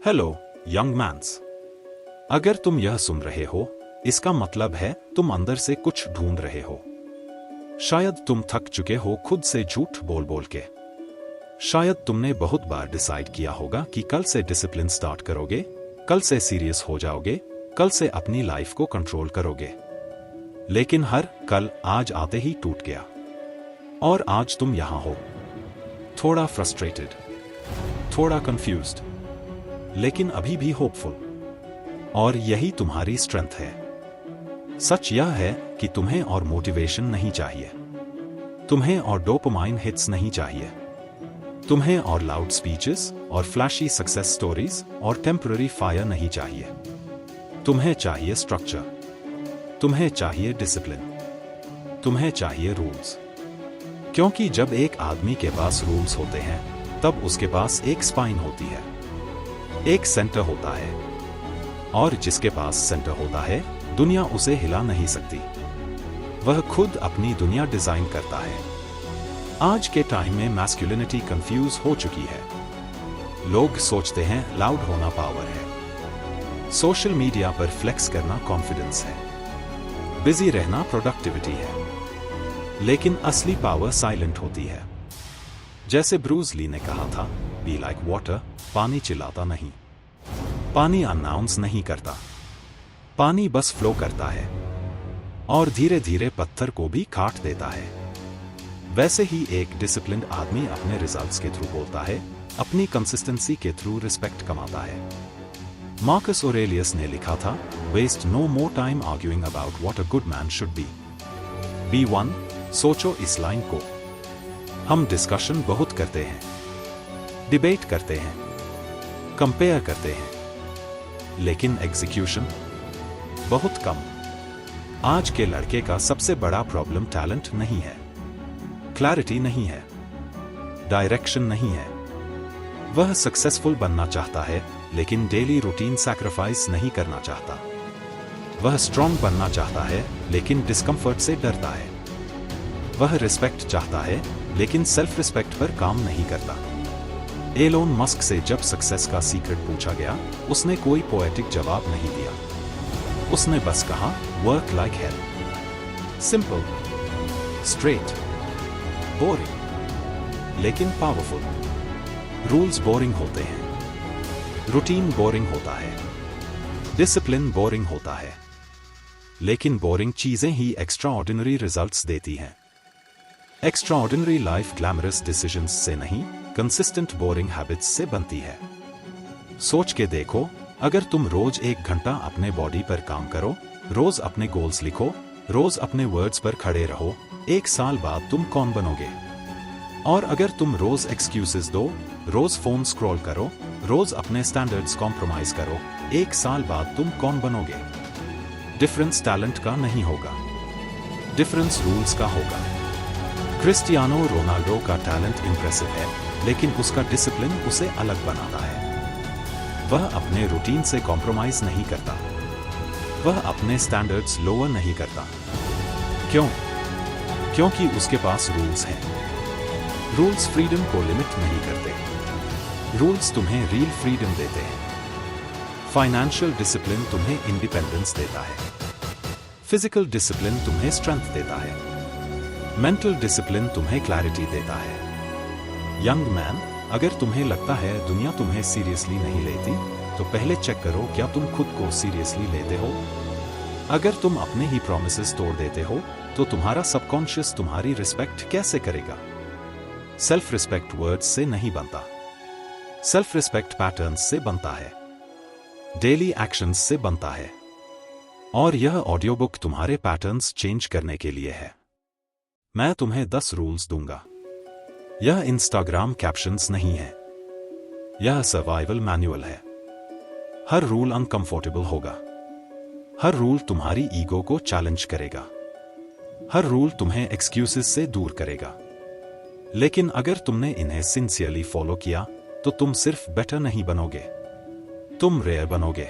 Hello young mains. अगर तुम यह सुन रहे हो, इसका मतलब है तुम अंदर से कुछ ढूंढ रहे हो। शायद तुम थक चुके हो खुद से झूठ बोल बोल के। शायद तुमने बहुत बार डिसाइड किया होगा कि कल से डिसिप्लिन स्टार्ट करोगे, कल से सीरियस हो जाओगे, कल से अपनी लाइफ को कंट्रोल करोगे। लेकिन हर कल आज आते ही टूट गया। और आज तुम यहां हो, थोड़ा फ्रस्ट्रेटेड, थोड़ा कंफ्यूज्ड, लेकिन अभी भी होपफुल। और यही तुम्हारी स्ट्रेंथ है। सच यह है कि तुम्हें और मोटिवेशन नहीं चाहिए, तुम्हें और डोपामाइन हिट्स नहीं चाहिए, तुम्हें और लाउड स्पीचेस और फ्लैशी सक्सेस स्टोरीज और टेम्पररी फायर नहीं चाहिए। तुम्हें चाहिए स्ट्रक्चर, तुम्हें चाहिए डिसिप्लिन, तुम्हें चाहिए रूल्स। क्योंकि जब एक आदमी के पास रूल्स होते हैं, तब उसके पास एक स्पाइन होती है, एक सेंटर होता है। और जिसके पास सेंटर होता है, दुनिया उसे हिला नहीं सकती। वह खुद अपनी दुनिया डिजाइन करता है। आज के टाइम में मैस्कुलिनिटी कंफ्यूज हो चुकी है। लोग सोचते हैं लाउड होना पावर है, सोशल मीडिया पर फ्लेक्स करना कॉन्फिडेंस है, बिजी रहना प्रोडक्टिविटी है। लेकिन असली पावर साइलेंट होती है। जैसे ब्रूस ली ने कहा था, बी लाइक वाटर, पानी चिल्लाता नहीं, पानी अनाउंस नहीं करता, पानी बस फ्लो करता है और धीरे धीरे पत्थर को भी काट देता है। वैसे ही एक डिसिप्लिन्ड आदमी अपने रिजल्ट्स के थ्रू बोलता है, अपनी कंसिस्टेंसी के थ्रू रिस्पेक्ट कमाता है। मार्कस ऑरेलियस ने लिखा था, waste no more time arguing about what a good man should be. Be one. सोचो इस लाइन को। हम डिस्कशन बहुत करते हैं, डिबेट करते हैं, कंपेयर करते हैं, लेकिन एग्जीक्यूशन बहुत कम। आज के लड़के का सबसे बड़ा प्रॉब्लम टैलेंट नहीं है, क्लैरिटी नहीं है, डायरेक्शन नहीं है। वह सक्सेसफुल बनना चाहता है, लेकिन डेली रूटीन सैक्रिफाइस नहीं करना चाहता। वह स्ट्रांग बनना चाहता है, लेकिन डिस्कंफर्ट से डरता है। वह रिस्पेक्ट चाहता है, लेकिन सेल्फ रिस्पेक्ट पर काम नहीं करता। एलोन मस्क से जब सक्सेस का सीक्रेट पूछा गया, उसने कोई पोएटिक जवाब नहीं दिया। उसने बस कहा, work like hell. Simple, straight, boring, लेकिन पावरफुल। रूल्स बोरिंग होते हैं, रूटीन बोरिंग होता है, डिसिप्लिन बोरिंग होता है, लेकिन बोरिंग चीजें ही एक्स्ट्रा ऑर्डिनरी रिजल्ट्स देती हैं। Extra ordinary life glamorous decisions से नहीं, कंसिस्टेंट बोरिंग हैबिट्स से बनती है। सोच के देखो, अगर तुम रोज 1 घंटा अपने बॉडी पर काम करो, रोज अपने गोल्स लिखो, रोज अपने वर्ड्स पर खड़े रहो, 1 साल बाद तुम कौन बनोगे? और अगर तुम रोज एक्सक्यूजेस दो, रोज फोन स्क्रॉल करो, रोज अपने स्टैंडर्ड्स कॉम्प्रोमाइज करो, 1 साल बाद तुम कौन बनोगे? डिफरेंस टैलेंट का नहीं होगा, डिफरेंस रूल्स का होगा। क्रिस्टियानो रोनाल्डो का टैलेंट इंप्रेसिव है, लेकिन उसका डिसिप्लिन उसे अलग बनाता है। वह अपने रूटीन से कॉम्प्रोमाइज नहीं करता, वह अपने स्टैंडर्ड्स लोअर नहीं करता। क्यों? क्योंकि उसके पास रूल्स हैं। रूल्स फ्रीडम को लिमिट नहीं करते, रूल्स तुम्हें रियल फ्रीडम देते हैं। फाइनेंशियल डिसिप्लिन तुम्हें इंडिपेंडेंस देता है, फिजिकल डिसिप्लिन तुम्हें स्ट्रेंथ देता है, मेंटल डिसिप्लिन तुम्हें क्लैरिटी देता है। यंग मैन, अगर तुम्हें लगता है दुनिया तुम्हें सीरियसली नहीं लेती, तो पहले चेक करो क्या तुम खुद को सीरियसली लेते हो। अगर तुम अपने ही प्रॉमिसेस तोड़ देते हो, तो तुम्हारा सबकॉन्शियस तुम्हारी रिस्पेक्ट कैसे करेगा? सेल्फ रिस्पेक्ट वर्ड्स से नहीं बनता, सेल्फ रिस्पेक्ट पैटर्न्स से बनता है, डेली एक्शंस से बनता है। और यह ऑडियो बुक तुम्हारे पैटर्न्स चेंज करने के लिए है। मैं तुम्हें 10 रूल्स दूंगा। यह इंस्टाग्राम कैप्शंस नहीं है, यह सर्वाइवल मैनुअल है। हर रूल अनकंफर्टेबल होगा, हर रूल तुम्हारी ईगो को चैलेंज करेगा, हर रूल तुम्हें एक्सक्यूजेस से दूर करेगा। लेकिन अगर तुमने इन्हें सिंसियरली फॉलो किया, तो तुम सिर्फ बेटर नहीं बनोगे, तुम रेयर बनोगे।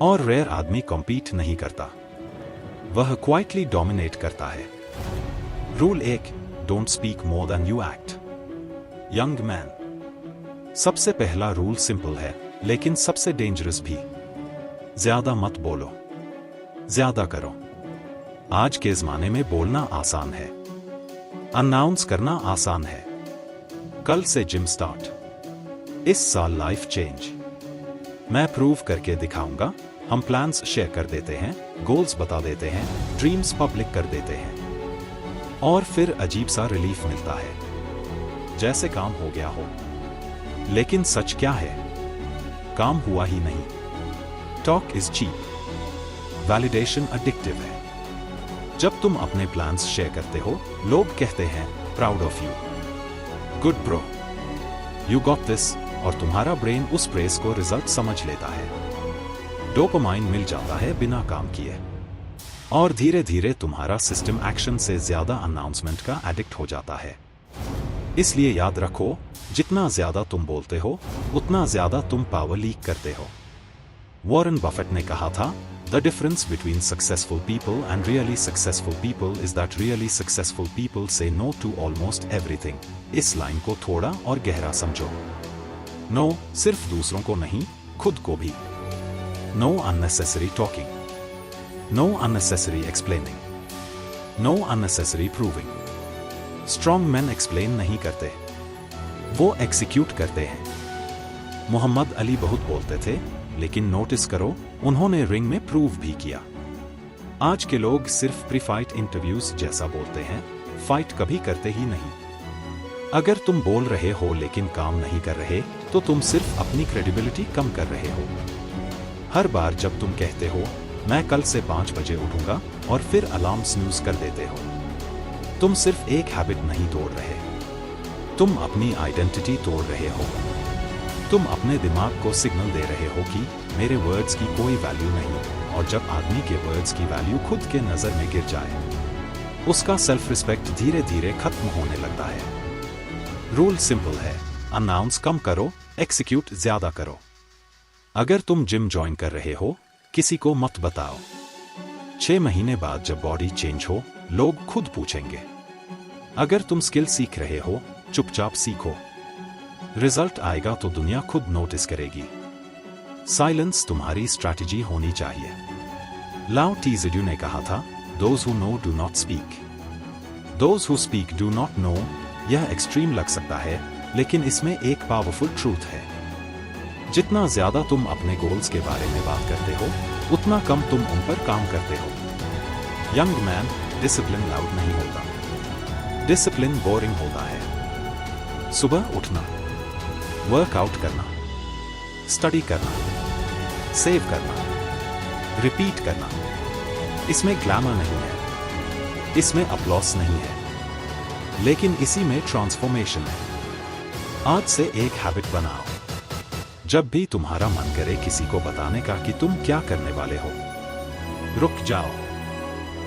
और रेयर आदमी कॉम्पीट नहीं करता, वह क्वाइटली डोमिनेट करता है। Rule 1, don't speak more than you act. Young man, सबसे पहला रूल सिंपल है, लेकिन सबसे डेंजरस भी। ज्यादा मत बोलो, ज्यादा करो। आज के जमाने में बोलना आसान है, अनाउंस करना आसान है। कल से जिम स्टार्ट, इस साल लाइफ चेंज। मैं प्रूव करके दिखाऊंगा। हम प्लान्स शेयर कर देते हैं, गोल्स बता देते हैं, ड्रीम्स पब्लिक कर देते हैं और फिर अजीब सा रिलीफ मिलता है, जैसे काम हो गया हो। लेकिन सच क्या है? काम हुआ ही नहीं। Talk is cheap, validation addictive है। जब तुम अपने प्लान्स शेयर करते हो, लोग कहते हैं proud of you, good bro, you got this, और तुम्हारा ब्रेन उस प्रेस को रिजल्ट समझ लेता है। डोपामाइन मिल जाता है बिना काम किए और धीरे धीरे तुम्हारा सिस्टम एक्शन से ज्यादा अनाउंसमेंट का एडिक्ट हो जाता है। इसलिए याद रखो, जितना ज्यादा तुम बोलते हो उतना ज्यादा तुम पावर लीक करते हो। वॉरेन बफेट ने कहा था, the difference between successful people and really successful people is that really successful people से नो टू ऑलमोस्ट एवरीथिंग। इस लाइन को थोड़ा और गहरा समझो। नो सिर्फ दूसरों को नहीं, खुद को भी। Know unnecessary talking, know unnecessary explaining, know unnecessary proving. Strong man explain नहीं करते, वो एक्सिक्यूट करते हैं। मोहम्मद अली बहुत बोलते थे, लेकिन नोटिस करो, उन्होंने रिंग में प्रूव भी किया। आज के लोग सिर्फ प्री फाइट इंटरव्यूज जैसा बोलते हैं, फाइट कभी करते ही नहीं। अगर तुम बोल रहे हो लेकिन काम नहीं कर रहे, तो तुम सिर्फ अपनी क्रेडिबिलिटी कम कर रहे हो। हर बार जब तुम कहते हो मैं कल से 5 बजे उठूंगा और फिर अलार्म स्नूज कर देते हो, तुम सिर्फ एक हैबिट नहीं तोड़ रहे, तुम अपनी आइडेंटिटी तोड़ रहे हो। तुम अपने दिमाग को सिग्नल दे रहे हो कि मेरे वर्ड्स की कोई वैल्यू नहीं, और जब आदमी के वर्ड्स की वैल्यू खुद के नजर में गिर जाए, उसका सेल्फ रिस्पेक्ट धीरे धीरे खत्म होने लगता है। रूल सिंपल है, अनाउंस कम करो, एक्सिक्यूट ज्यादा करो। अगर तुम जिम ज्वाइन कर रहे हो, किसी को मत बताओ। 6 महीने बाद जब बॉडी चेंज हो, लोग खुद पूछेंगे। अगर तुम स्किल सीख रहे हो, चुपचाप सीखो। रिजल्ट आएगा तो दुनिया खुद नोटिस करेगी। साइलेंस तुम्हारी स्ट्रैटेजी होनी चाहिए। लाओ टीज़ेड्यू ने कहा था, those who know do not speak, those who speak do not know. यह एक्सट्रीम लग सकता है, लेकिन इसमें एक पावरफुल ट्रूथ है। जितना ज्यादा तुम अपने गोल्स के बारे में बात करते हो, उतना कम तुम उन पर काम करते हो। यंग मैन, डिसिप्लिन लाउड नहीं होता, डिसिप्लिन बोरिंग होता है। सुबह उठना, वर्कआउट करना, स्टडी करना, सेव करना, रिपीट करना, इसमें ग्लैमर नहीं है, इसमें अपलॉस नहीं है, लेकिन इसी में ट्रांसफॉर्मेशन है। आज से एक हैबिट बनाओ, जब भी तुम्हारा मन करे किसी को बताने का कि तुम क्या करने वाले हो, रुक जाओ,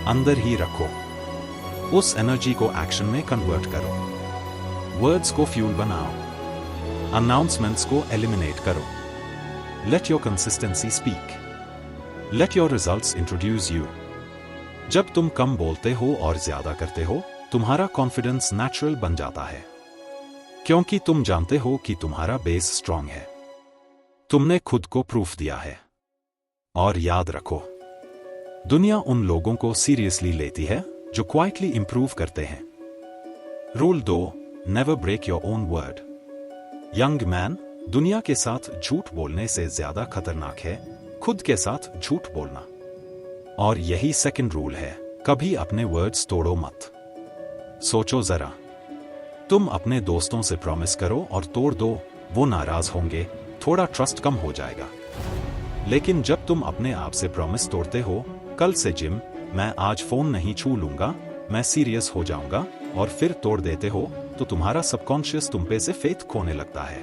अंदर ही रखो। उस एनर्जी को एक्शन में कन्वर्ट करो। वर्ड्स को फ्यूल बनाओ, अनाउंसमेंट्स को एलिमिनेट करो। Let your consistency speak, let your results introduce you. जब तुम कम बोलते हो और ज्यादा करते हो, तुम्हारा कॉन्फिडेंस नेचुरल बन जाता है, क्योंकि तुम जानते हो कि तुम्हारा बेस स्ट्रांग है। तुमने खुद को प्रूफ दिया है। और याद रखो, दुनिया उन लोगों को सीरियसली लेती है जो क्वाइटली इंप्रूव करते हैं। Rule 2, never break your own word. Young man, दुनिया के साथ झूठ बोलने से ज्यादा खतरनाक है खुद के साथ झूठ बोलना। और यही सेकंड रूल है, कभी अपने वर्ड्स तोड़ो मत। सोचो जरा, तुम अपने दोस्तों से प्रॉमिस करो और तोड़ दो, वो नाराज होंगे, थोड़ा ट्रस्ट कम हो जाएगा। लेकिन जब तुम अपने आप से प्रॉमिस तोड़ते हो, कल से जिम, मैं आज फोन नहीं छू लूंगा, मैं सीरियस हो जाऊंगा, और फिर तोड़ देते हो, तो तुम्हारा सबकॉन्शियस तुम पे से फेथ खोने लगता है।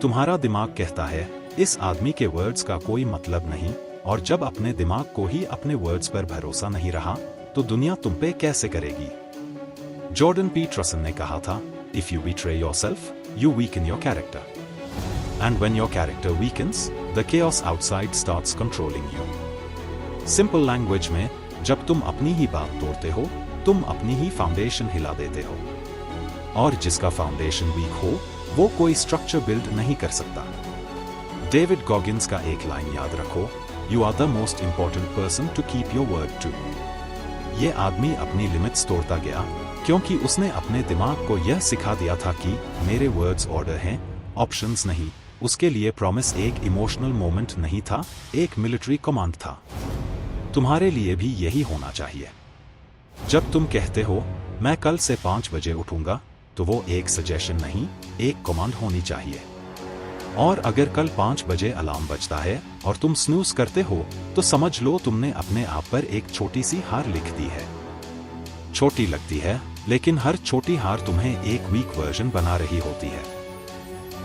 तुम्हारा दिमाग कहता है इस आदमी के वर्ड्स का कोई मतलब नहीं, और जब अपने दिमाग को ही अपने वर्ड्स पर भरोसा नहीं रहा, तो दुनिया तुम पे कैसे करेगी। जॉर्डन पीटरसन ने कहा था, if you betray yourself, you weaken your character, and when your character weakens, the chaos outside starts controlling you. Simple language में, जब तुम अपनी ही बात तोड़ते हो, तुम अपनी ही फाउंडेशन हिला देते हो, और जिसका फाउंडेशन वीक हो, वो कोई स्ट्रक्चर बिल्ड नहीं कर सकता। डेविड गॉगिन्स का एक लाइन याद रखो, you are the most important person to keep your word to. ये आदमी अपनी लिमिट्स तोड़ता गया क्योंकि उसने अपने दिमाग को यह सिखा दिया था कि मेरे वर्ड्स ऑर्डर हैं, ऑप्शंस नहीं। उसके लिए प्रॉमिस एक इमोशनल मोमेंट नहीं था, एक मिलिट्री कमांड था। तुम्हारे लिए भी यही होना चाहिए। जब तुम कहते हो मैं कल से 5 बजे उठूंगा, तो वो एक सजेशन नहीं, एक कमांड होनी चाहिए। और अगर कल 5 बजे अलार्म बजता है और तुम स्नूज करते हो, तो समझ लो तुमने अपने आप पर एक छोटी सी हार लिख दी है। छोटी लगती है, लेकिन हर छोटी हार तुम्हें एक वीक वर्जन बना रही होती है।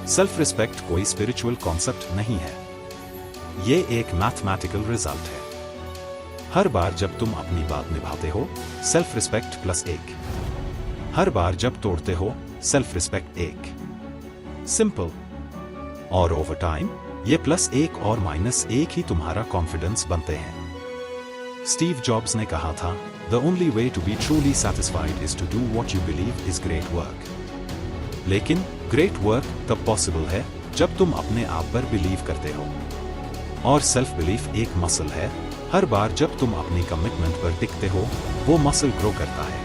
सेल्फ रिस्पेक्ट कोई स्पिरिचुअल कॉन्सेप्ट नहीं है, ये एक मैथमेटिकल रिजल्ट है। हर बार जब तुम अपनी बात निभाते हो, सेल्फ रिस्पेक्ट प्लस 1। हर बार जब तोड़ते हो, सेल्फ रिस्पेक्ट 1। सिंपल। और ओवर टाइम ये +1 और -1 ही तुम्हारा कॉन्फिडेंस बनते हैं। स्टीव जॉब्स ने कहा था, the only way to be truly satisfied is to do what you believe is great work. लेकिन ग्रेट वर्क तब पॉसिबल है जब तुम अपने आप पर बिलीव करते हो। और सेल्फ बिलीफ एक मसल है, हर बार जब तुम अपनी कमिटमेंट पर टिकते हो, वो मसल ग्रो करता है।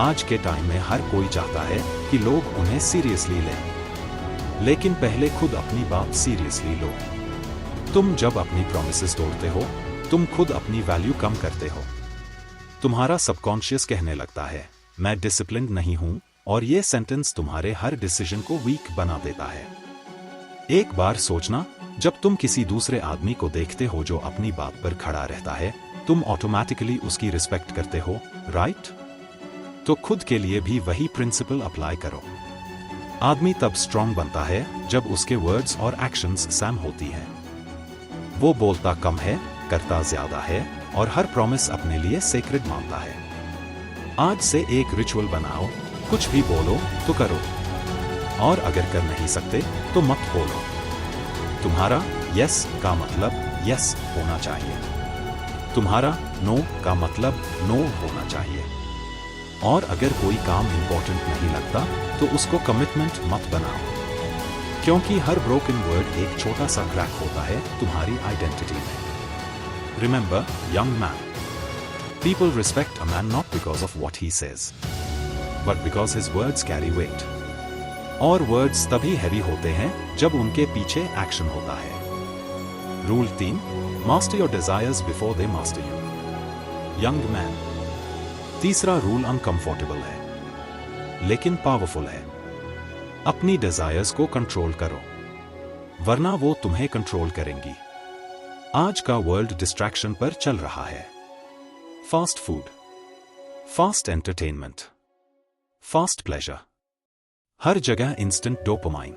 आज के टाइम में हर कोई चाहता है कि लोग उन्हें सीरियसली लें, लेकिन पहले खुद अपनी बात सीरियसली लो। तुम जब अपनी प्रॉमिसेस तोड़ते हो, तुम खुद अपनी वैल्यू कम करते हो। तुम्हारा सबकॉन्शियस कहने लगता है, मैं डिसिप्लिन्ड नहीं हूं, और ये सेंटेंस तुम्हारे हर डिसीजन को वीक बना देता है। एक बार सोचना, जब तुम किसी दूसरे आदमी को देखते हो जो अपनी बात पर खड़ा रहता है, तुम ऑटोमेटिकली उसकी रिस्पेक्ट करते हो, राइट? तो खुद के लिए भी वही प्रिंसिपल अप्लाई करो। आदमी तब स्ट्रांग बनता है जब उसके वर्ड्स और एक्शंस सेम होती है। वो बोलता कम है, करता ज्यादा है, और हर प्रॉमिस अपने लिए सेक्रेड मानता है। आज से एक रिचुअल बनाओ, कुछ भी बोलो तो करो, और अगर कर नहीं सकते तो मत बोलो। तुम्हारा यस का मतलब यस होना चाहिए, तुम्हारा नो का मतलब नो होना चाहिए। और अगर कोई काम इंपॉर्टेंट नहीं लगता, तो उसको कमिटमेंट मत बनाओ, क्योंकि हर ब्रोकन वर्ड एक छोटा सा क्रैक होता है तुम्हारी आइडेंटिटी में। Remember, young man, people respect a man not because of what he says, but because his words carry weight. और वर्ड्स तभी हैवी होते हैं जब उनके पीछे एक्शन होता है। Rule 3, master your desires before they master you. Young man, तीसरा रूल अनकंफर्टेबल है, लेकिन पावरफुल है। अपनी डिजायर्स को कंट्रोल करो, वरना वो तुम्हें कंट्रोल करेंगी। आज का वर्ल्ड डिस्ट्रैक्शन पर चल रहा है। Fast food, fast entertainment, fast pleasure, हर जगह इंस्टेंट डोपामाइन।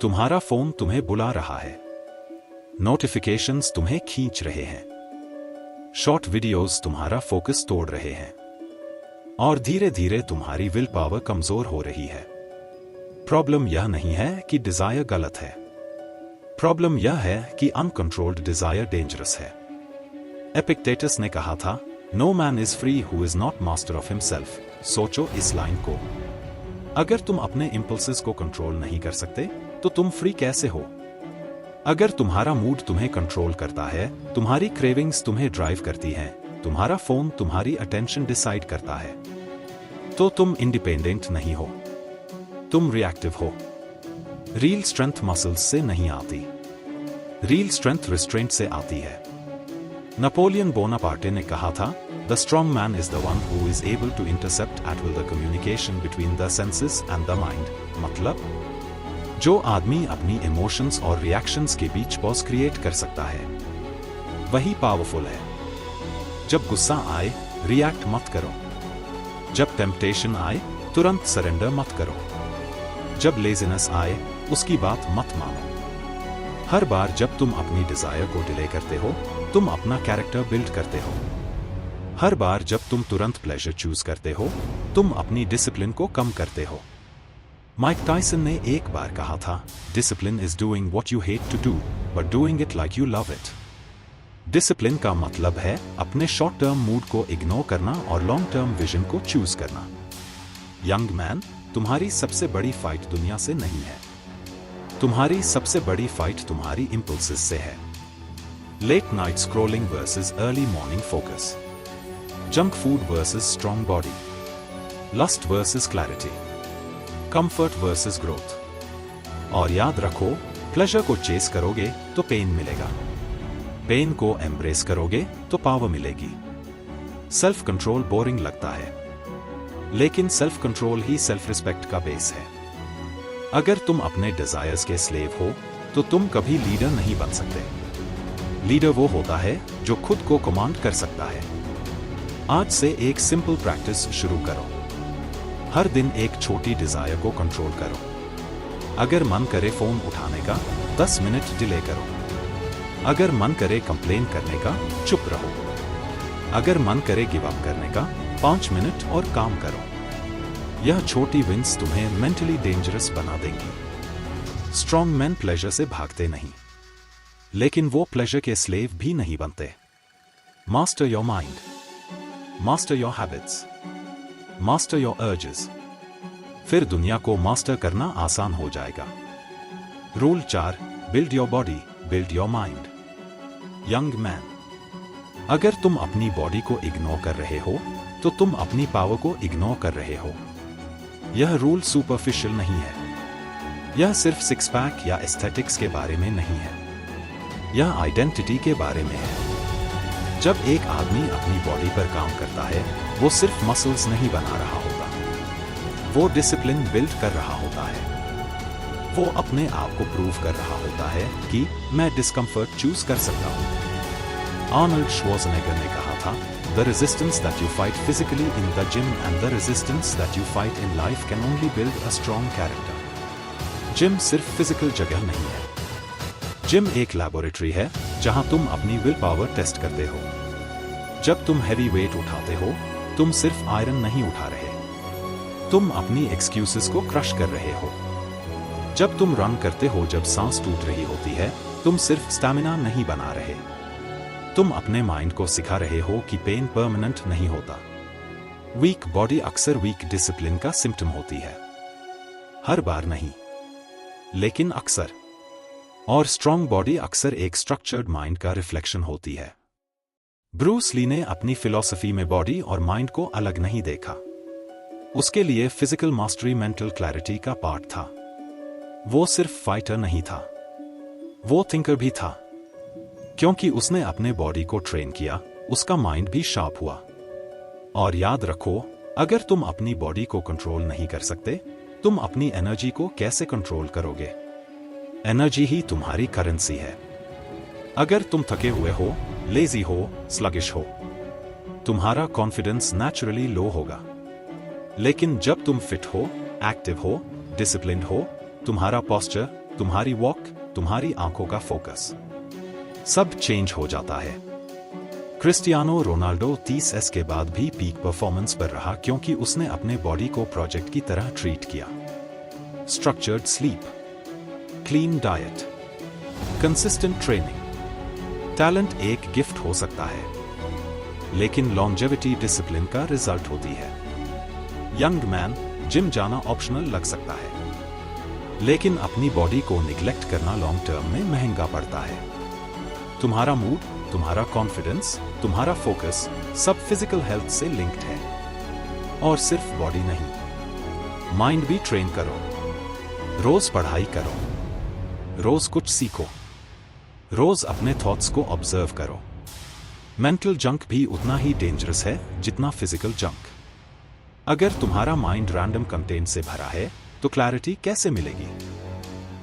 तुम्हारा फोन तुम्हें बुला रहा है, नोटिफिकेशंस तुम्हें खींच रहे हैं, शॉर्ट वीडियोस तुम्हारा फोकस तोड़ रहे हैं, और धीरे धीरे तुम्हारी विल पावर कमजोर हो रही है। प्रॉब्लम यह नहीं है कि डिजायर गलत है, प्रॉब्लम यह है कि अनकंट्रोल्ड डिजायर डेंजरस है। एपिक्टेटस ने कहा था, no man is free who is not master of himself. सोचो इस लाइन को, अगर तुम अपने इंपल्सेस को कंट्रोल नहीं कर सकते, तो तुम फ्री कैसे हो? अगर तुम्हारा मूड तुम्हें कंट्रोल करता है, तुम्हारी क्रेविंग्स तुम्हें ड्राइव करती हैं, तुम्हारा फोन तुम्हारी अटेंशन डिसाइड करता है, तो तुम इंडिपेंडेंट नहीं हो, तुम रिएक्टिव हो। रियल स्ट्रेंथ मसल्स से नहीं आती, रियल स्ट्रेंथ रिस्ट्रेंट से आती है। नेपोलियन बोनापार्टे ने कहा था, the strong man is the one who is able to intercept at will the communication between the senses and the mind. मतलब, जो आदमी अपनी इमोशंस और रिएक्शंस के बीच पॉज क्रिएट कर सकता है, वही पावरफुल है। जब गुस्सा आए, रिएक्ट मत करो। जब टेम्पटेशन आए, तुरंत सरेंडर मत करो। जब लेजीनेस आए, उसकी बात मत मानो। हर बार जब तुम अपनी डिजायर को डिले करते हो, तुम अपना कैरेक्टर बिल्ड करते हो। हर बार जब तुम तुरंत प्लेजर चूज करते हो, तुम अपनी डिसिप्लिन को कम करते हो। माइक टायसन ने एक बार कहा था, discipline is doing what you hate to do but doing it like you love it. Discipline का मतलब है अपने शॉर्ट टर्म मूड को इग्नोर करना और लॉन्ग टर्म विजन को चूज करना। यंग मैन, तुम्हारी सबसे बड़ी फाइट दुनिया से नहीं है, तुम्हारी सबसे बड़ी फाइट तुम्हारी इंपल्सेस से है। Late night scrolling versus early morning focus, junk food versus strong body, lust versus clarity, comfort versus growth. और याद रखो, प्लेजर को चेस करोगे तो पेन मिलेगा, पेन को एम्ब्रेस करोगे तो पावर मिलेगी। सेल्फ कंट्रोल बोरिंग लगता है, लेकिन सेल्फ कंट्रोल ही सेल्फ रिस्पेक्ट का बेस है। अगर तुम अपने डिजायर्स के स्लेव हो तो तुम कभी लीडर नहीं बन सकते। लीडर वो होता है जो खुद को कमांड कर सकता है। आज से एक सिंपल प्रैक्टिस शुरू करो। हर दिन एक छोटी डिजायर को कंट्रोल करो। अगर मन करे फोन उठाने का, 10 मिनट डिले करो। अगर मन करे कंप्लेन करने का, चुप रहो। अगर मन करे गिव अप करने का, 5 मिनट और काम करो। यह छोटी विंस तुम्हें मेंटली डेंजरस बना देंगी। स्ट्रॉन्ग मैन प्लेजर से भागते नहीं, लेकिन वो प्लेजर के स्लेव भी नहीं बनते। Master your mind, master your habits, master your urges, फिर दुनिया को मास्टर करना आसान हो जाएगा। Rule 4, build your body, build your mind. Young man, अगर तुम अपनी बॉडी को इग्नोर कर रहे हो तो तुम अपनी पावर को इग्नोर कर रहे हो। यह रूल सुपरफिशियल नहीं है। यह सिर्फ सिक्स पैक या एस्थेटिक्स के बारे में नहीं है, यह आइडेंटिटी के बारे में है। जब एक आदमी अपनी बॉडी पर काम करता है, वो सिर्फ मसल्स नहीं बना रहा होता, वो डिसिप्लिन बिल्ड कर रहा होता है। वो अपने आप को प्रूव कर रहा होता है कि मैं डिस्कम्फर्ट चूज कर सकता हूं। आर्नल्ड श्वार्ज़नेगर ने कहा था, The resistance that you fight physically in the gym and the resistance that you fight in life can only build a strong character. Gym सिर्फ फिजिकल जगह नहीं है, जिम एक लैबोरेटरी है जहां तुम अपनी विल पावर टेस्ट करते हो। जब तुम हैवी वेट उठाते हो, तुम सिर्फ आयरन नहीं उठा रहे, तुम अपनी एक्सक्यूजेस को क्रश कर रहे हो। जब तुम रन करते हो, जब सांस टूट रही होती है, तुम सिर्फ स्टैमिना नहीं बना रहे, तुम अपने माइंड को सिखा रहे हो कि पेन परमानेंट नहीं होता। वीक बॉडी अक्सर वीक डिसिप्लिन का सिम्टम होती है, हर बार नहीं, लेकिन अक्सर। और स्ट्रॉन्ग बॉडी अक्सर एक स्ट्रक्चर्ड माइंड का रिफ्लेक्शन होती है। ब्रूस ली ने अपनी फिलॉसफी में बॉडी और माइंड को अलग नहीं देखा। उसके लिए फिजिकल मास्टरी मेंटल क्लैरिटी का पार्ट था। वो सिर्फ फाइटर नहीं था, वो थिंकर भी था। क्योंकि उसने अपने बॉडी को ट्रेन किया, उसका माइंड भी शार्प हुआ। और याद रखो, अगर तुम अपनी बॉडी को कंट्रोल नहीं कर सकते, तुम अपनी एनर्जी को कैसे कंट्रोल करोगे? एनर्जी ही तुम्हारी करेंसी है। अगर तुम थके हुए हो, लेजी हो, स्लगिश हो, तुम्हारा कॉन्फिडेंस नेचुरली लो होगा। लेकिन जब तुम फिट हो, एक्टिव हो, डिसिप्लिन्ड हो, तुम्हारा पोस्चर, तुम्हारी वॉक, तुम्हारी आंखों का फोकस, सब चेंज हो जाता है। क्रिस्टियानो रोनाल्डो 30s के बाद भी पीक परफॉर्मेंस पर रहा क्योंकि उसने अपने बॉडी को प्रोजेक्ट की तरह ट्रीट किया। Structured sleep, clean diet, consistent training. Talent एक गिफ्ट हो सकता है, लेकिन लॉन्जेविटी डिसिप्लिन का रिजल्ट होती है। यंग मैन, जिम जाना ऑप्शनल लग सकता है, लेकिन अपनी बॉडी को निग्लेक्ट करना लॉन्ग टर्म में महंगा पड़ता है। तुम्हारा मूड, तुम्हारा कॉन्फिडेंस, तुम्हारा फोकस, सब फिजिकल हेल्थ से लिंक्ड है। और सिर्फ बॉडी नहीं, माइंड भी ट्रेन करो। रोज पढ़ाई करो, रोज कुछ सीखो, रोज अपने थॉट्स को ऑब्जर्व करो। मेंटल जंक भी उतना ही डेंजरस है जितना फिजिकल जंक। अगर तुम्हारा माइंड रैंडम कंटेंट से भरा है, तो क्लैरिटी कैसे मिलेगी?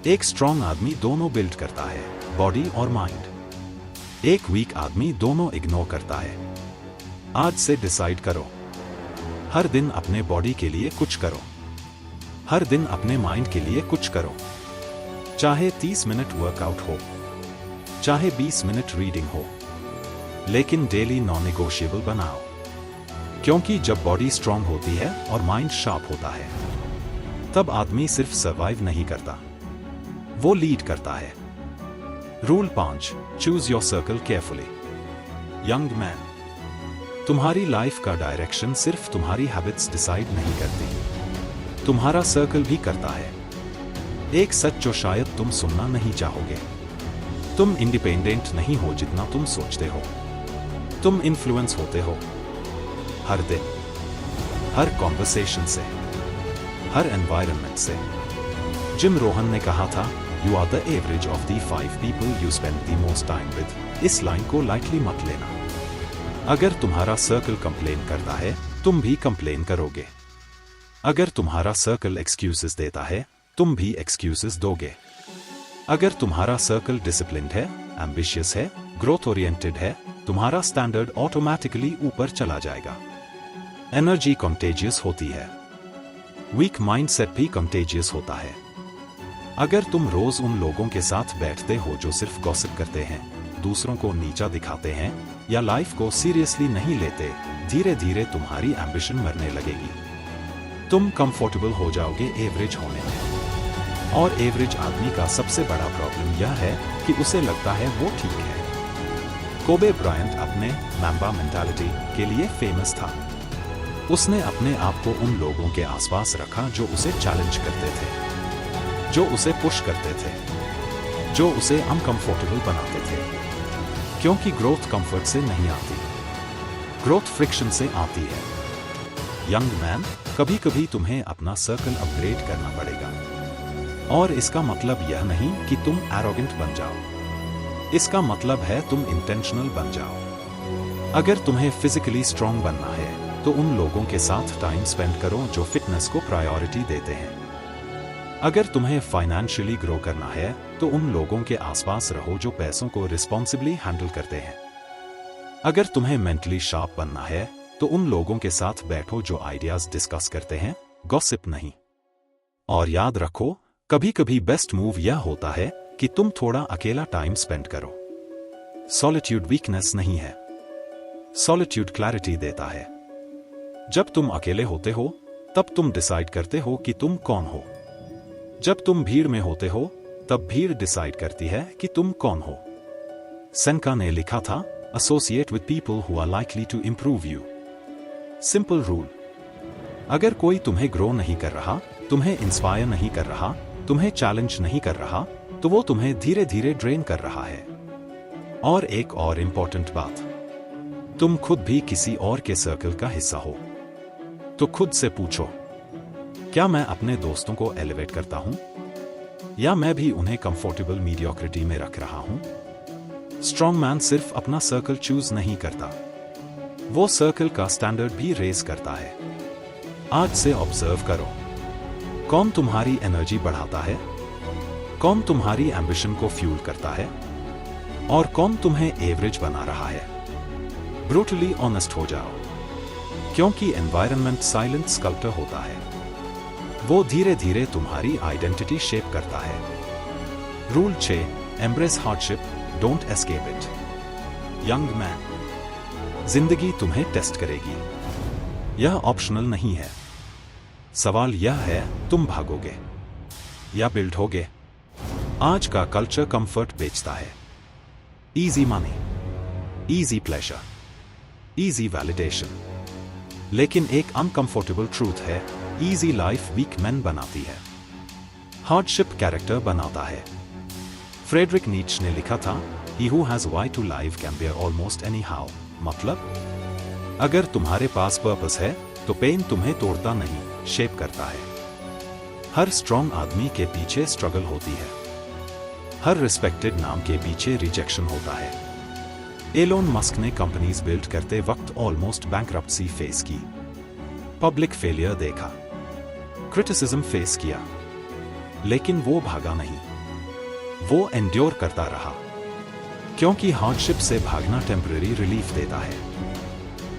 एक स्ट्रॉन्ग आदमी दोनों बिल्ड करता है, बॉडी और माइंड। एक वीक आदमी दोनों इग्नोर करता है। आज से डिसाइड करो, हर दिन अपने बॉडी के लिए कुछ करो, हर दिन अपने माइंड के लिए कुछ करो। चाहे 30 मिनट वर्कआउट हो, चाहे 20 मिनट रीडिंग हो, लेकिन डेली नॉन नेगोशिएबल बनाओ। क्योंकि जब बॉडी स्ट्रांग होती है और माइंड शार्प होता है, तब आदमी सिर्फ सर्वाइव नहीं करता, वो लीड करता है। Rule 5, choose your circle carefully. Young man, तुम्हारी लाइफ का डायरेक्शन सिर्फ तुम्हारी हैबिट्स डिसाइड नहीं करती, तुम्हारा सर्कल भी करता है। एक सच जो शायद तुम सुनना नहीं चाहोगे। तुम इंडिपेंडेंट नहीं हो जितना तुम सोचते हो। तुम इन्फ्लुएंस होते हो हर दिन, हर कॉन्वर्सेशन से, हर एनवायरनमेंट से। जिम रोहन ने कहा था, you are the average of the 5 people you spend the most time with. इस लाइन को लाइटली मत लेना। अगर तुम्हारा सर्कल कंप्लेन करता है, तुम भी कंप्लेन करोगे। अगर तुम्हारा सर्कल एक्सक्यूजेस देता है, तुम भी एक्सक्यूजेस दोगे। अगर तुम्हारा सर्कल डिसिप्लिन्ड है, एम्बिशियस है, ग्रोथ ओरिएंटेड है, तुम्हारा स्टैंडर्ड ऑटोमेटिकली ऊपर चला जाएगा। एनर्जी कंटेजियस होती है, वीक माइंडसेट भी कंटेजियस होता है। अगर तुम रोज उन लोगों के साथ बैठते हो जो सिर्फ गॉसिप करते हैं, दूसरों को नीचा दिखाते हैं या लाइफ को सीरियसली नहीं लेते, धीरे धीरे तुम्हारी एम्बिशन मरने लगेगी। तुम कंफर्टेबल हो जाओगे एवरेज होने में। और एवरेज आदमी का सबसे बड़ा प्रॉब्लम यह है कि उसे लगता है वो ठीक है। कोबे ब्रायंट अपने मैम्बा मेंटालिटी के लिए फेमस था। उसने अपने आप को उन लोगों के आसपास रखा जो उसे चैलेंज करते थे, जो उसे पुश करते थे, जो उसे अनकंफर्टेबल बनाते थे। क्योंकि ग्रोथ कंफर्ट से नहीं आती, ग्रोथ फ्रिक्शन से आती है। यंग मैन, कभी कभी तुम्हें अपना सर्कल अपग्रेड करना पड़ेगा। और इसका मतलब यह नहीं कि तुम एरोगेंट बन जाओ। इसका मतलब है तुम इंटेंशनल बन जाओ। अगर तुम्हें फिजिकली स्ट्रांग बनना है, तो उन लोगों के साथ टाइम स्पेंड करो जो फिटनेस को प्रायोरिटी देते हैं। अगर तुम्हें फाइनेंशियली ग्रो करना है, तो उन लोगों के आसपास रहो जो पैसों को रिस्पॉन्सिबली हैंडल करते हैं। अगर तुम्हें मेंटली शार्प बनना है, तो उन लोगों के साथ बैठो जो आइडियाज डिस्कस करते हैं, गॉसिप नहीं। और याद रखो, कभी कभी बेस्ट मूव यह होता है कि तुम थोड़ा अकेला टाइम स्पेंड करो। सॉलिट्यूड वीकनेस नहीं है, सॉलिट्यूड क्लैरिटी देता है। जब तुम अकेले होते हो, तब तुम डिसाइड करते हो कि तुम कौन हो। जब तुम भीड़ में होते हो, तब भीड़ डिसाइड करती है कि तुम कौन हो। सेनेका ने लिखा था, associate with people who are likely to improve you. Simple rule, अगर कोई तुम्हें ग्रो नहीं कर रहा, तुम्हें इंस्पायर नहीं कर रहा, तुम्हें चैलेंज नहीं कर रहा, तो वो तुम्हें धीरे धीरे ड्रेन कर रहा है। और एक और इंपॉर्टेंट बात, तुम खुद भी किसी और के सर्कल का हिस्सा हो। तो खुद से पूछो, क्या मैं अपने दोस्तों को एलिवेट करता हूं, या मैं भी उन्हें कंफर्टेबल मीडियोक्रिटी में रख रहा हूं? स्ट्रॉन्ग मैन सिर्फ अपना सर्कल चूज नहीं करता, वो सर्कल का स्टैंडर्ड भी रेज करता है। आज से ऑब्जर्व करो, कौन तुम्हारी एनर्जी बढ़ाता है, कौन तुम्हारी एम्बिशन को फ्यूल करता है, और कौन तुम्हें एवरेज बना रहा है। ब्रूटली ऑनेस्ट हो जाओ, क्योंकि एनवायरनमेंट साइलेंट स्कल्प्टर होता है। वो धीरे धीरे तुम्हारी आइडेंटिटी शेप करता है। Rule 6, embrace hardship, don't escape it. Young man, जिंदगी तुम्हें टेस्ट करेगी, यह ऑप्शनल नहीं है। सवाल यह है, तुम भागोगे या बिल्ड होगे। आज का कल्चर कंफर्ट बेचता है, easy money, easy pleasure, easy validation. लेकिन एक अनकंफर्टेबल ट्रूथ है, इजी लाइफ वीक मैन बनाती है, हार्डशिप कैरेक्टर बनाता है। फ्रेडरिक नीच ने लिखा था, He who has why to live can bear almost anyhow। मतलब, अगर तुम्हारे पास पर्पस है, तो पेन तुम्हें तोड़ता नहीं, शेप करता है। हर स्ट्रॉन्ग आदमी के पीछे स्ट्रगल होती है, हर रिस्पेक्टेड नाम के पीछे रिजेक्शन होता है। एलोन मस्क ने कंपनीज बिल्ड करते वक्त ऑलमोस्ट बैंकरप्सी फेस की, पब्लिक फेलियर देखा, क्रिटिसिज्म फेस किया, लेकिन वो भागा नहीं, वो एंड्योर करता रहा। क्योंकि हार्डशिप से भागना टेम्पररी रिलीफ देता है,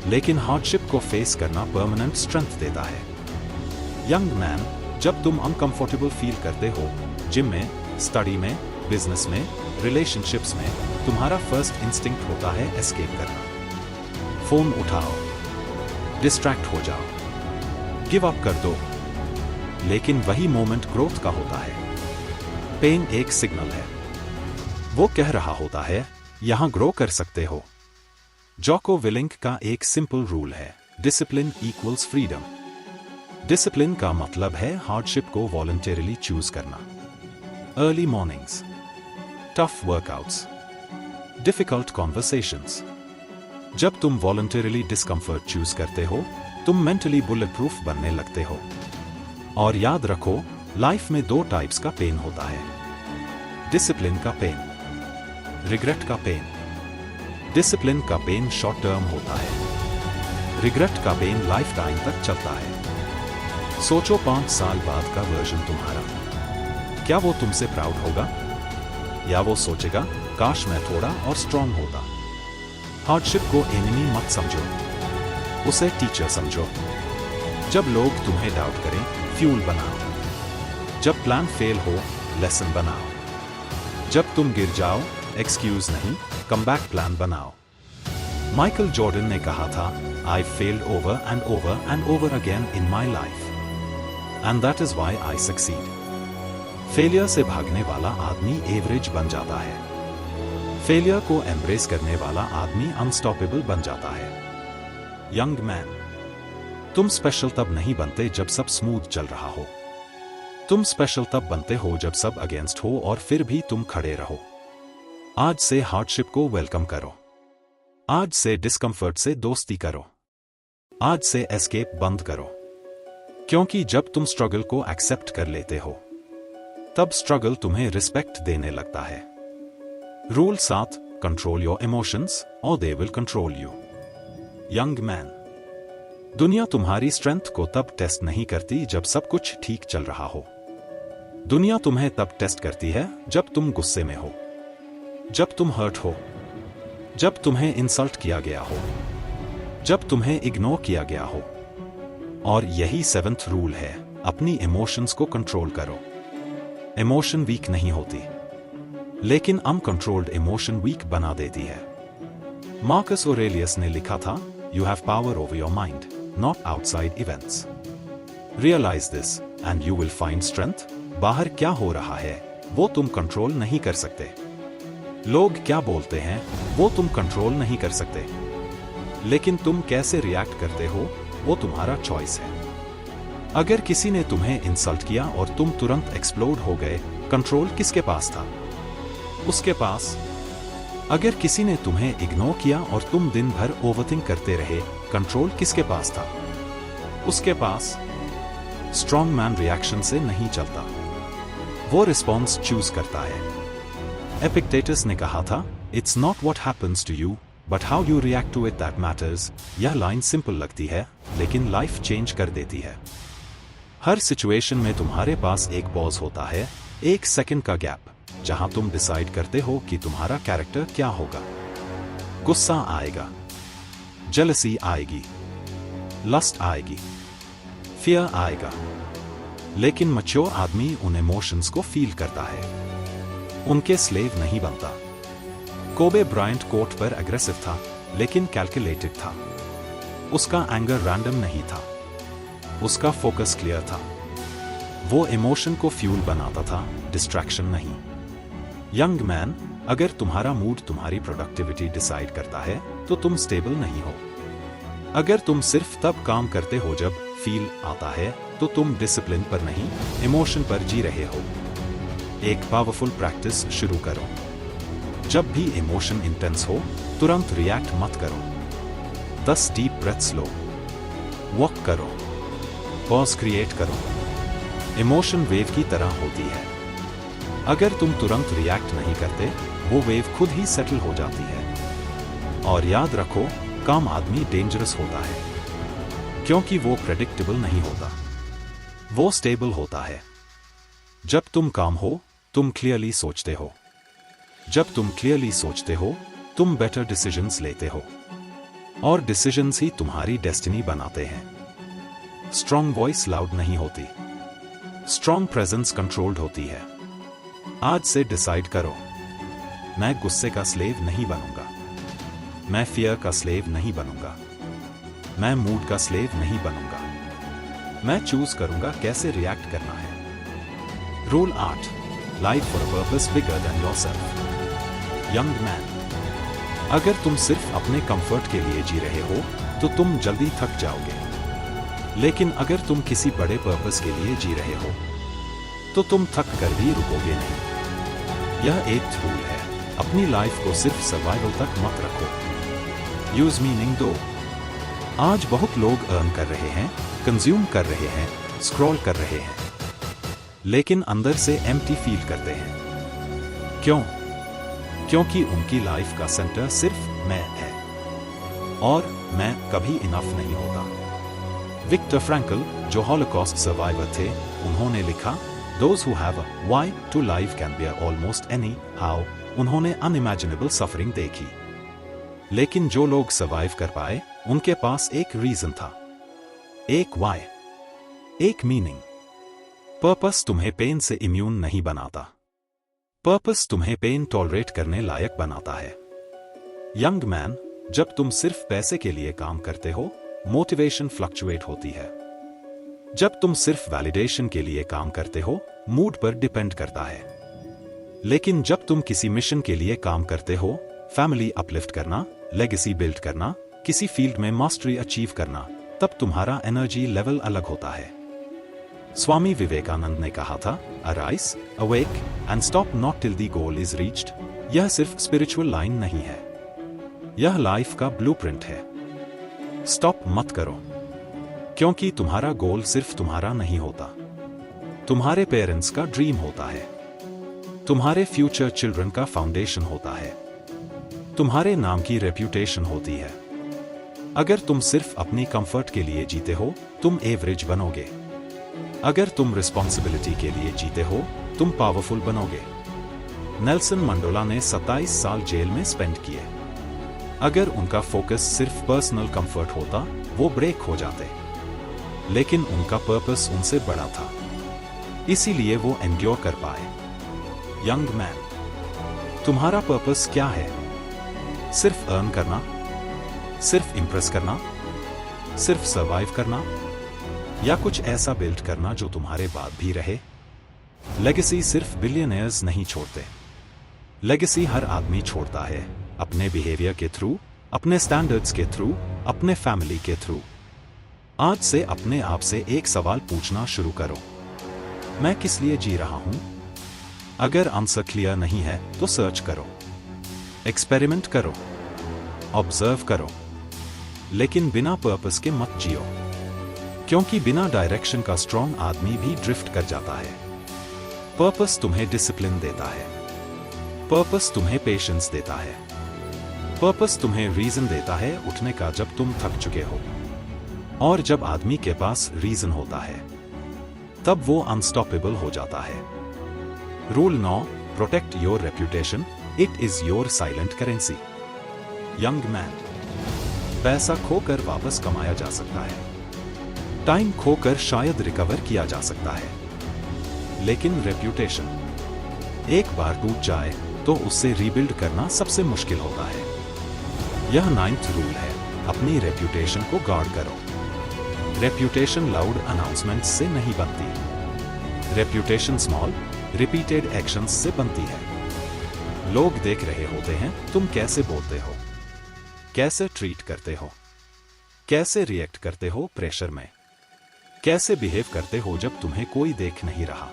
लेकिन हार्डशिप को फेस करना परमानेंट स्ट्रेंथ देता है। यंग मैन, जब तुम अनकंफर्टेबल फील करते हो, जिम में, स्टडी में, बिजनेस में, रिलेशनशिप्स में, तुम्हारा फर्स्ट इंस्टिंक्ट होता है एस्केप करना। फोन उठाओ, डिस्ट्रैक्ट हो जाओ, गिव अप कर दो। लेकिन वही मोमेंट ग्रोथ का होता है। पेन एक सिग्नल है, वो कह रहा होता है, यहां ग्रो कर सकते हो। जॉको विलिंक का एक सिंपल रूल है, डिसिप्लिन इक्वल्स फ्रीडम। डिसिप्लिन का मतलब है हार्डशिप को वॉलंटरीली चूज करना। early mornings, tough workouts, difficult conversations. जब तुम voluntarily discomfort choose करते हो, तुम mentally bulletproof बनने लगते हो। और याद रखो, लाइफ में 2 टाइप्स का पेन होता है। डिसिप्लिन का पेन, रिग्रेट का पेन। डिसिप्लिन का पेन शॉर्ट टर्म होता है, रिग्रेट का पेन लाइफ टाइम तक चलता है। सोचो 5 साल बाद का वर्जन तुम्हारा, क्या वो तुमसे प्राउड होगा? या वो सोचेगा काश मैं थोड़ा और स्ट्रांग होता? हार्डशिप को एनिमी मत समझो, उसे टीचर समझो। जब लोग तुम्हें डाउट करें, फ्यूल बनाओ। जब प्लान फेल हो, लेसन बनाओ। जब तुम गिर जाओ, एक्सक्यूज नहीं, कमबैक प्लान बनाओ। माइकल जॉर्डन ने कहा था, I failed over and over again in my life, and that is why I succeed. Failure से भागने वाला आदमी एवरेज बन जाता है, फेलियर को एम्ब्रेस करने वाला आदमी अनस्टॉपेबल बन जाता है। यंग मैन, तुम स्पेशल तब नहीं बनते जब सब स्मूथ चल रहा हो। तुम स्पेशल तब बनते हो जब सब अगेंस्ट हो और फिर भी तुम खड़े रहो। आज से हार्डशिप को वेलकम करो, आज से डिस्कंफर्ट से दोस्ती करो, आज से एस्केप बंद करो। क्योंकि जब तुम स्ट्रगल को एक्सेप्ट कर लेते हो, तब स्ट्रगल तुम्हें रिस्पेक्ट देने लगता है। रूल 7, कंट्रोल योर इमोशंस और they will control you. Young man, दुनिया तुम्हारी स्ट्रेंथ को तब टेस्ट नहीं करती जब सब कुछ ठीक चल रहा हो। दुनिया तुम्हें तब टेस्ट करती है जब तुम गुस्से में हो, जब तुम हर्ट हो, जब तुम्हें इंसल्ट किया गया हो, जब तुम्हें इग्नोर किया गया हो। और यही 7th रूल है, अपनी इमोशंस को कंट्रोल करो। इमोशन वीक नहीं होती, लेकिन अनकंट्रोल्ड इमोशन वीक बना देती है। मार्कस ऑरेलियस ने लिखा था, you have power over your mind, not outside events. Realize this and you will find strength. बाहर क्या हो रहा है वो तुम कंट्रोल नहीं कर सकते। लोग क्या बोलते हैं वो तुम कंट्रोल नहीं कर सकते, लेकिन तुम कैसे रिएक्ट करते हो वो तुम्हारा चॉइस है। अगर किसी ने तुम्हें इंसल्ट किया और तुम तुरंत एक्सप्लोड हो गए, कंट्रोल किसके पास था? उसके पास। अगर किसी ने तुम्हें इग्नोर किया और तुम दिन भर ओवरथिंक करते रहे, कंट्रोल किसके पास था? उसके पास। स्ट्रॉन्ग मैन रिएक्शन से नहीं चलता, वो रिस्पॉन्स चूज करता है। एपिक्टेटस ने कहा था, it's not what happens to you but how you react to it that matters. यह लाइन सिंपल लगती है, लेकिन लाइफ चेंज कर देती है। हर सिचुएशन में तुम्हारे पास एक पॉज होता है, 1 सेकंड का गैप, जहां तुम डिसाइड करते हो कि तुम्हारा कैरेक्टर क्या होगा। गुस्सा आएगा, जेलसी आएगी, लस्ट आएगी, फियर आएगा, लेकिन मैच्योर आदमी उन इमोशंस को फील करता है, उनके स्लेव नहीं बनता। कोबे ब्रायंट कोर्ट पर एग्रेसिव था, लेकिन कैलकुलेटेड था। उसका एंगर रैंडम नहीं था, उसका फोकस क्लियर था। वो इमोशन को फ्यूल बनाता था, डिस्ट्रैक्शन नहीं। यंग मैन, अगर तुम्हारा मूड तुम्हारी प्रोडक्टिविटी डिसाइड करता है, तो तुम स्टेबल नहीं हो। अगर तुम सिर्फ तब काम करते हो जब फील आता है, तो तुम डिसिप्लिन पर नहीं, इमोशन पर जी रहे हो। एक पावरफुल प्रैक्टिस शुरू करो। जब भी इमोशन इंटेंस हो, तुरंत रिएक्ट मत करो। 10 डीप ब्रेथ्स लो, वॉक करो, पॉज क्रिएट करो। इमोशन वेव की तरह होती है, अगर तुम तुरंत रिएक्ट नहीं करते, वो वेव खुद ही सेटल हो जाती है। और याद रखो, काम आदमी डेंजरस होता है, क्योंकि वो प्रेडिक्टेबल नहीं होता, वो स्टेबल होता है। जब तुम काम हो, तुम क्लियरली सोचते हो। जब तुम क्लियरली सोचते हो, तुम बेटर डिसीजंस लेते हो, और डिसीजंस ही तुम्हारी डेस्टिनी बनाते हैं। स्ट्रॉन्ग वॉइस लाउड नहीं होती, स्ट्रॉन्ग प्रेजेंस कंट्रोल्ड होती है। आज से डिसाइड करो, मैं गुस्से का स्लेव नहीं बनूंगा, मैं फियर का स्लेव नहीं बनूंगा, मैं मूड का स्लेव नहीं बनूंगा। मैं चूज करूंगा कैसे रिएक्ट करना है। Rule 8, live for a purpose bigger than yourself. Young man, अगर तुम सिर्फ अपने कंफर्ट के लिए जी रहे हो, तो तुम जल्दी थक जाओगे। लेकिन अगर तुम किसी बड़े पर्पस के लिए जी रहे हो, तो तुम थक कर भी रुकोगे नहीं। यह एक रूल है, अपनी लाइफ को सिर्फ सर्वाइवल तक मत रखो। यूज मीनिंग दो। आज बहुत लोग अर्न कर रहे हैं, कंज्यूम कर रहे हैं, स्क्रॉल कर रहे हैं, लेकिन अंदर से एम्प्टी फील करते हैं। क्यों? क्योंकि उनकी लाइफ का सेंटर सिर्फ मैं है, और मैं कभी इनफ नहीं होता। विक्टर फ्रैंकल, जो हॉलोकॉस्ट सर्वाइवर थे, उन्होंने लिखा, Those who have a why to life can bear almost any how। उन्होंने अनइमेजिनेबल सफरिंग देखी, लेकिन जो लोग सर्वाइव कर पाए, उनके पास एक रीजन था, एक वाई, एक मीनिंग। पर्पस तुम्हें पेन से इम्यून नहीं बनाता, पर्पस तुम्हें पेन टॉलरेट करने लायक बनाता है। यंग मैन, जब तुम सिर्फ पैसे के लिए काम करते हो, मोटिवेशन फ्लक्चुएट होती है। जब तुम सिर्फ वैलिडेशन के लिए काम करते हो, मूड पर डिपेंड करता है। लेकिन जब तुम किसी मिशन के लिए काम करते हो, फैमिली अपलिफ्ट करना, लेगेसी बिल्ड करना, किसी फील्ड में मास्टरी अचीव करना, तब तुम्हारा एनर्जी लेवल अलग होता है। स्वामी विवेकानंद ने कहा था, arise, awake and stop not till the goal is reached. यह सिर्फ स्पिरिचुअल लाइन नहीं है, यह लाइफ का ब्लूप्रिंट है। स्टॉप मत करो, क्योंकि तुम्हारा गोल सिर्फ तुम्हारा नहीं होता, तुम्हारे पेरेंट्स का ड्रीम होता है, तुम्हारे फ्यूचर चिल्ड्रन का फाउंडेशन होता है, तुम्हारे नाम की रेप्यूटेशन होती है। अगर तुम सिर्फ अपनी कंफर्ट के लिए जीते हो, तुम एवरेज बनोगे। अगर तुम रिस्पॉन्सिबिलिटी के लिए जीते हो, तुम पावरफुल बनोगे। नेल्सन मंडेला ने 27 साल जेल में स्पेंड किए। अगर उनका फोकस सिर्फ पर्सनल कंफर्ट होता, वो ब्रेक हो जाते, लेकिन उनका पर्पस उनसे बड़ा था, इसीलिए वो एंड्योर कर पाए। यंग मैन, तुम्हारा पर्पस क्या है? सिर्फ अर्न करना? सिर्फ इंप्रेस करना? सिर्फ सर्वाइव करना? या कुछ ऐसा बिल्ड करना जो तुम्हारे बाद भी रहे? लेगेसी सिर्फ बिलियनियर्स नहीं छोड़ते, लेगेसी हर आदमी छोड़ता है, अपने बिहेवियर के थ्रू, अपने स्टैंडर्ड्स के थ्रू, अपने फैमिली के थ्रू। आज से अपने आप से एक सवाल पूछना शुरू करो, मैं किस लिए जी रहा हूं? अगर आंसर क्लियर नहीं है तो सर्च करो, एक्सपेरिमेंट करो, ऑब्जर्व करो, लेकिन बिना पर्पस के मत जियो, क्योंकि बिना डायरेक्शन का स्ट्रॉन्ग आदमी भी ड्रिफ्ट कर जाता है। पर्पस तुम्हें डिसिप्लिन देता है, पर्पस तुम्हें पेशेंस देता है, पर्पस तुम्हें रीजन देता है उठने का जब तुम थक चुके हो। और जब आदमी के पास रीजन होता है, तब वो अनस्टॉपेबल हो जाता है। Rule 9, protect your reputation, it is your silent currency. Young man, पैसा खोकर वापस कमाया जा सकता है, टाइम खोकर शायद रिकवर किया जा सकता है, लेकिन रेप्यूटेशन एक बार टूट जाए तो उससे रीबिल्ड करना सबसे मुश्किल होता है। यह 9th रूल है, अपनी रेप्यूटेशन को गार्ड करो। रेप्यूटेशन लाउड अनाउंसमेंट्स से नहीं बनती, रेप्यूटेशन स्मॉल रिपीटेड एक्शंस से बनती है। लोग देख रहे होते हैं तुम कैसे बोलते हो, कैसे ट्रीट करते हो, कैसे रिएक्ट करते हो प्रेशर में, कैसे बिहेव करते हो जब तुम्हें कोई देख नहीं रहा।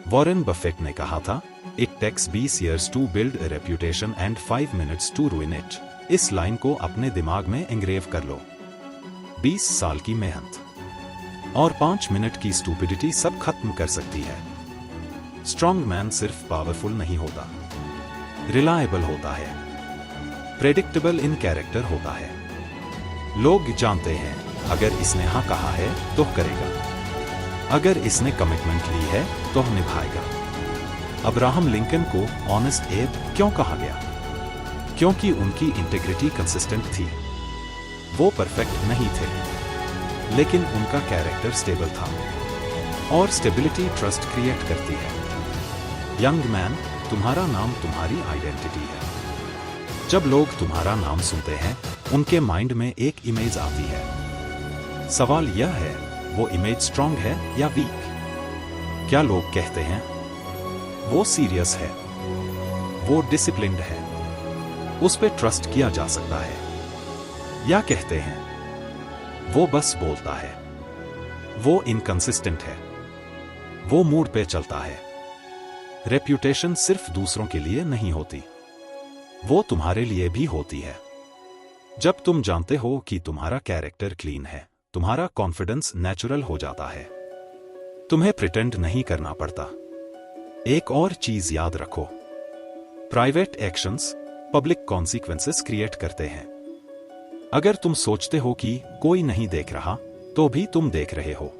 वॉरेन बफेट ने कहा था, it takes 20 years to build a reputation and 5 minutes to ruin it। इस लाइन को अपने दिमाग में एंग्रेव कर लो। 20 साल की मेहनत और 5 मिनट की स्टूपिडिटी सब खत्म कर सकती है। स्ट्रॉन्ग मैन सिर्फ पावरफुल नहीं होता, रिलायबल होता है, प्रेडिक्टेबल इन कैरेक्टर होता है। लोग जानते हैं, अगर इसने हाँ कहा है तो करेगा, अगर इसने कमिटमेंट ली है तो निभाएगा। अब्राहम लिंकन को ऑनेस्ट एब क्यों कहा गया? क्योंकि उनकी इंटेग्रिटी कंसिस्टेंट थी। वो परफेक्ट नहीं थे, लेकिन उनका कैरेक्टर स्टेबल था, और स्टेबिलिटी ट्रस्ट क्रिएट करती है। यंग मैन, तुम्हारा नाम तुम्हारी आइडेंटिटी है। जब लोग तुम्हारा नाम सुनते हैं, उनके माइंड में एक इमेज आती है। सवाल यह है, वो इमेज स्ट्रांग है या वीक? क्या लोग कहते हैं वो सीरियस है, वो डिसिप्लिन्ड है, उस पे ट्रस्ट किया जा सकता है, या कहते हैं वो बस बोलता है, वो इनकंसिस्टेंट है, वो मूड पे चलता है। रेप्यूटेशन सिर्फ दूसरों के लिए नहीं होती, वो तुम्हारे लिए भी होती है। जब तुम जानते हो कि तुम्हारा कैरेक्टर क्लीन है, तुम्हारा कॉन्फिडेंस नेचुरल हो जाता है, तुम्हें प्रिटेंड नहीं करना पड़ता। एक और चीज याद रखो, private actions public consequences create करते हैं। अगर तुम सोचते हो कि कोई नहीं देख रहा, तो भी तुम देख रहे हो,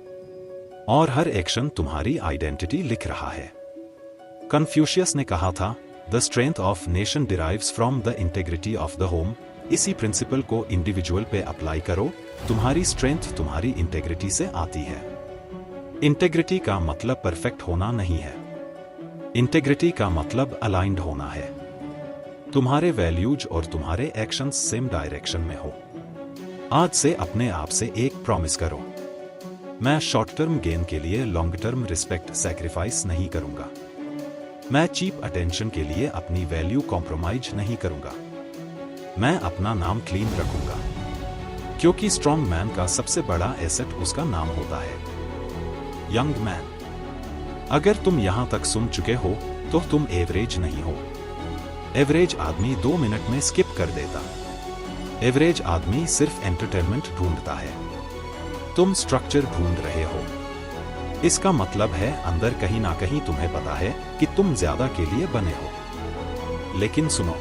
और हर एक्शन तुम्हारी आइडेंटिटी लिख रहा है। कन्फ्यूशियस ने कहा था, the strength of nation derives from the integrity of the home. इसी प्रिंसिपल को इंडिविजुअल पे अप्लाई करो, तुम्हारी स्ट्रेंथ तुम्हारी इंटेग्रिटी से आती है। इंटेग्रिटी का मतलब परफेक्ट होना नहीं है, इंटेग्रिटी का मतलब अलाइंड होना है। तुम्हारे वैल्यूज और तुम्हारे एक्शंस सेम डायरेक्शन में हो। आज से अपने आप से एक प्रॉमिस करो, मैं शॉर्ट टर्म गेन के लिए लॉन्ग टर्म रिस्पेक्ट सैक्रिफाइस नहीं करूंगा। मैं चीप अटेंशन के लिए अपनी वैल्यू कॉम्प्रोमाइज नहीं करूंगा। मैं अपना नाम क्लीन रखूंगा, क्योंकि स्ट्रॉन्ग मैन का सबसे बड़ा एसेट उसका नाम होता है। यंग मैन, अगर तुम यहां तक सुन चुके हो तो तुम एवरेज नहीं हो। एवरेज आदमी 2 मिनट में स्किप कर देता। एवरेज आदमी सिर्फ एंटरटेनमेंट ढूंढता है। तुम स्ट्रक्चर ढूंढ रहे हो। इसका मतलब है अंदर कहीं ना कहीं तुम्हें पता है कि तुम ज्यादा के लिए बने हो। लेकिन सुनो,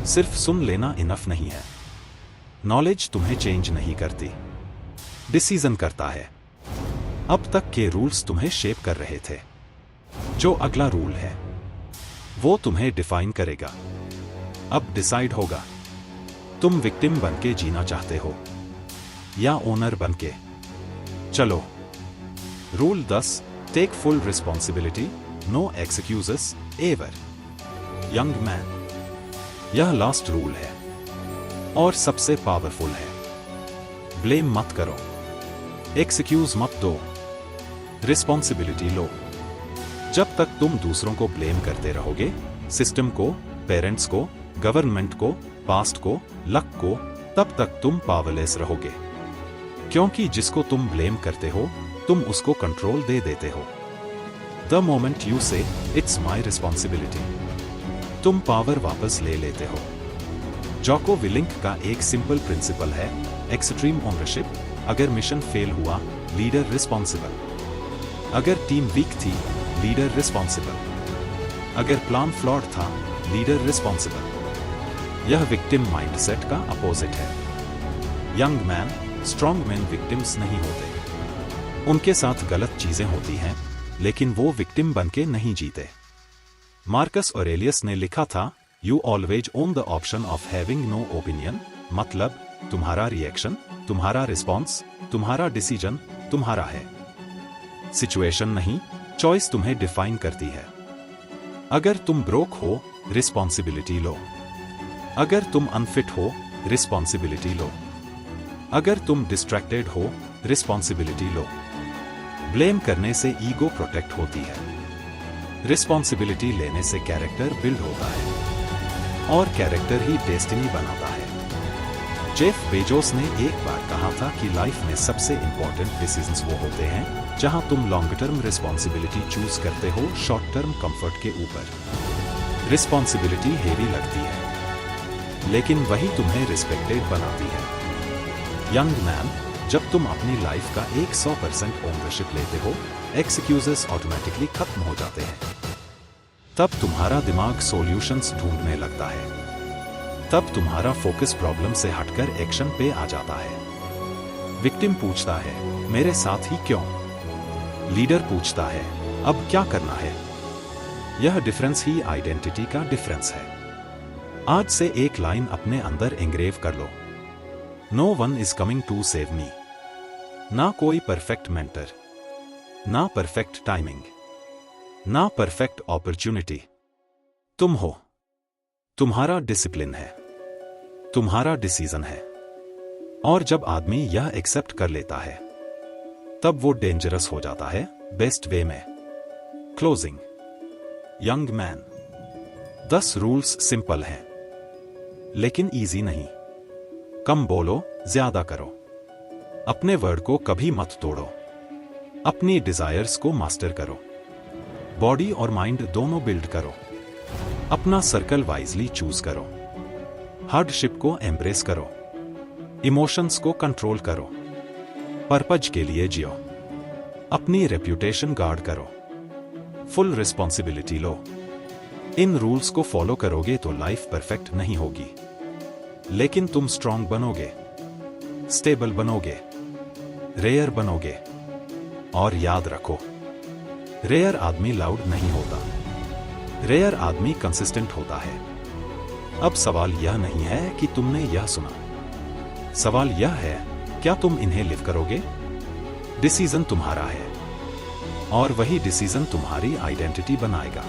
सिर्फ सुन लेना इनफ नहीं है। नॉलेज तुम्हें चेंज नहीं करती, डिसीजन करता है। अब तक के रूल्स तुम्हें शेप कर रहे थे। जो अगला रूल है वो तुम्हें डिफाइन करेगा। अब डिसाइड होगा, तुम विक्टिम बनके जीना चाहते हो या ओनर बनके। चलो, rule 10, take full responsibility, no excuses ever. Young man, यह लास्ट रूल है और सबसे पावरफुल है। ब्लेम मत करो, एक्सक्यूज मत दो, रिस्पॉन्सिबिलिटी लो। जब तक तुम दूसरों को ब्लेम करते रहोगे, सिस्टम को, पेरेंट्स को, गवर्नमेंट को, पास्ट को, लक को, तब तक तुम पावरलेस रहोगे। क्योंकि जिसको तुम ब्लेम करते हो, तुम उसको कंट्रोल दे देते हो। द मोमेंट यू से इट्स माई रिस्पॉन्सिबिलिटी, तुम पावर वापस ले लेते हो। जॉको विलिंक का एक सिंपल प्रिंसिपल है, एक्सट्रीम ओनरशिप। अगर मिशन फेल हुआ, लीडर रिस्पॉन्सिबल। अगर टीम वीक थी, लीडर रिस्पॉन्सिबल। अगर प्लान फ्लॉड था, लीडर रिस्पॉन्सिबल। यह विक्टिम माइंडसेट का अपोजिट है। Young man, strong man victims नहीं होते। उनके साथ गलत चीजें होती हैं, लेकिन वो विक्टिम बनके नहीं जीते। मार्कस ऑरेलियस ने लिखा था, you always own the option of having no opinion. मतलब तुम्हारा रिएक्शन, तुम्हारा रिस्पॉन्स, तुम्हारा डिसीजन तुम्हारा है। सिचुएशन नहीं, चॉइस तुम्हें डिफाइन करती है। अगर तुम ब्रोक हो, रिस्पॉन्सिबिलिटी लो। अगर तुम अनफिट हो, रिस्पॉन्सिबिलिटी लो। अगर तुम डिस्ट्रैक्टेड हो, रिस्पॉन्सिबिलिटी लो। ब्लेम करने से ईगो प्रोटेक्ट होती है, रिस्पॉन्सिबिलिटी लेने से कैरेक्टर बिल्ड होता है, और कैरेक्टर ही डेस्टिनी बनाता है। जेफ बेजोस ने एक बार कहा था कि लाइफ में सबसे इंपॉर्टेंट डिसीजंस वो होते हैं जहां तुम लॉन्ग टर्म रिस्पॉन्सिबिलिटी चूज करते हो शॉर्ट टर्म कंफर्ट के ऊपर। रिस्पॉन्सिबिलिटी हेवी लगती है, लेकिन वही तुम्हें रिस्पेक्टेड बनाती है। यंग मैन, जब तुम अपनी लाइफ का 100% ओनरशिप लेते हो, एक्सक्यूजेस ऑटोमेटिकली खत्म हो जाते हैं। तब तुम्हारा दिमाग सॉल्यूशंस ढूंढने लगता है। तब तुम्हारा फोकस प्रॉब्लम से हटकर एक्शन पे आ जाता है। विक्टिम पूछता है, मेरे साथ ही क्यों? लीडर पूछता है, अब क्या करना है? यह डिफरेंस ही आइडेंटिटी का डिफरेंस है। आज से एक लाइन अपने अंदर एंग्रेव कर लो, no one is coming to save me. ना कोई परफेक्ट मेंटर, ना परफेक्ट टाइमिंग, ना परफेक्ट अपॉर्चुनिटी। तुम हो। तुम्हारा डिसिप्लिन है, तुम्हारा डिसीजन है। और जब आदमी यह एक्सेप्ट कर लेता है, तब वो डेंजरस हो जाता है, बेस्ट वे में। Closing. Young man, 10 rules simple हैं, लेकिन इजी नहीं। कम बोलो, ज्यादा करो। अपने वर्ड को कभी मत तोड़ो। अपनी डिजायर्स को मास्टर करो। बॉडी और माइंड दोनों बिल्ड करो। अपना सर्कल वाइजली चूज करो। हार्डशिप को एम्ब्रेस करो। इमोशंस को कंट्रोल करो। पर्पज के लिए जियो। अपनी रेप्यूटेशन गार्ड करो। फुल रिस्पॉन्सिबिलिटी लो। इन रूल्स को फॉलो करोगे तो लाइफ परफेक्ट नहीं होगी, लेकिन तुम स्ट्रांग बनोगे, स्टेबल बनोगे, रेयर बनोगे। और याद रखो, रेयर आदमी लाउड नहीं होता, रेयर आदमी कंसिस्टेंट होता है। अब सवाल यह नहीं है कि तुमने यह सुना, सवाल यह है क्या तुम इन्हें लिव करोगे। डिसीजन तुम्हारा है और वही डिसीजन तुम्हारी आइडेंटिटी बनाएगा।